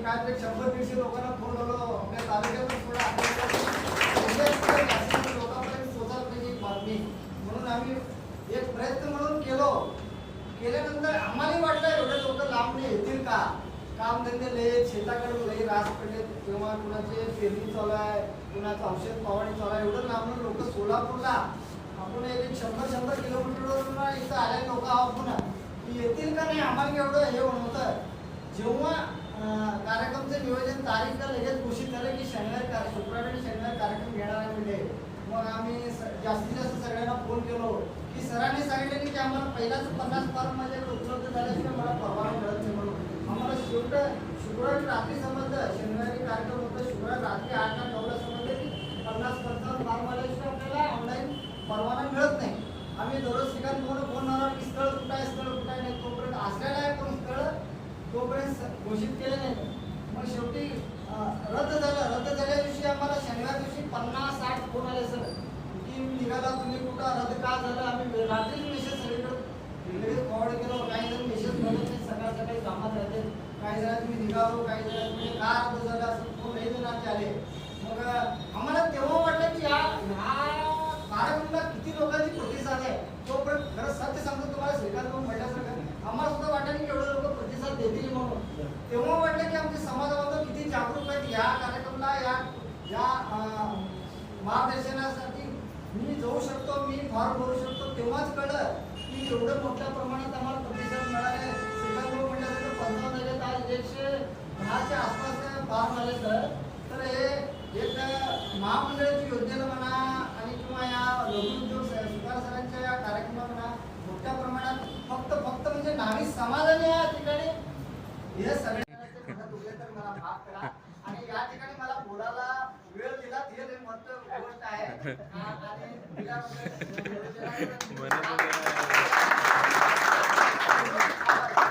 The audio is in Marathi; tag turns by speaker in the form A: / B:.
A: काय 100-150 लोकांना फोन लावलो आपल्या तालुक्यातून थोडा लोकांपर्यंत पोहोचायला पाहिजे बातमी म्हणून आम्ही एक प्रयत्न म्हणून केल्यानंतर आम्हालाही वाटलं एवढे लोक लांबणे येतील का. कामधंदे लय शेताकडे लय रास पडले तेव्हा कुणाचे पेरणी चालू आहे कुणाचं औषध फवारणी चालू आहे. एवढं लांब लोक सोलापूरला आपण एक 100 किलोमीटरवरून इथं आले लोक आहोत पुन्हा येतील का नाही आम्हाला एवढं हे होतं. जेव्हा कार्यक्रमचं नियोजन तारीख लगेच घोषित झालं की शुक्रवार आणि शनिवार कार्यक्रम घेणार आहे म्हणजे मग आम्ही जास्तीत जास्त सगळ्यांना फोन केलो की सरांनी सांगितलं की आम्हाला पहिलाच 50 फॉर्म माझ्याकडे उपलब्ध झाल्याशिवाय मला परवानगी मिळत नाही म्हणून आम्हाला शुक्रवारी रात्री समजलं शनिवारी कार्यक्रम होता शुक्रवार रात्री 8-9ला समजलं की 50 फॉर्म आल्याशिवाय आपल्याला ऑनलाईन परवाना मिळत नाही. आम्ही दररोज ठिकाणी फोनवर की स्थळ कुठं आहे नाही तोपर्यंत असलेला आहे पण स्थळ तोपर्यंत घोषित केले नाही. मग शेवटी रद्द झाल्या दिवशी आम्हाला शनिवार दिवशी 50-60 फोन आले सर की निघाला तुम्ही कुठं रद्द का झालं. आम्ही रात्रीच मेसेज सगळीकडे लगेच फॉरवर्ड केलं. काही जण मेसेज मिळत नाही सकाळी कामात राहते काही जण तुम्ही निघालो काही जण तुम्ही का रद्द झालं असं फोन लई जणांचे आले. मग आम्हाला तेव्हा वाटलं की ह्या कार्यक्रमाला किती लोकांची प्रतिसाद आहे तोपर्यंत खरं सत्य सांगतो तुम्हाला श्रीकांत भाऊ म्हटल्यासारखं आम्हाला सुद्धा वाटलं की एवढे लोक प्रतिसाद देतील म्हणून. तेव्हा वाटलं की आमचे समाजाबाबत किती जागरूक आहेत या कार्यक्रमाला या मार्गदर्शनासाठी मी जाऊ शकतो मी फॉर्म भरू शकतो. तेव्हाच कळलं की एवढं मोठ्या प्रमाणात आम्हाला प्रतिसाद मिळाले. श्रीकांत भाऊ म्हटल्यासारखं 55 झाले आज 110च्या आसपास फॉर्म आले तर हे एक महामंडळाची योजनेला म्हणा आणि किंवा या लघुउद्योग सुधार सरांच्या या कार्यक्रमात म्हणा मोठ्या प्रमाणात फक्त म्हणजे नावी समाजाने या ठिकाणी हे सगळे तर मला माफ करा आणि या ठिकाणी मला बोलायला वेळ दिला हे महत्त्वाची गोष्ट आहे आणि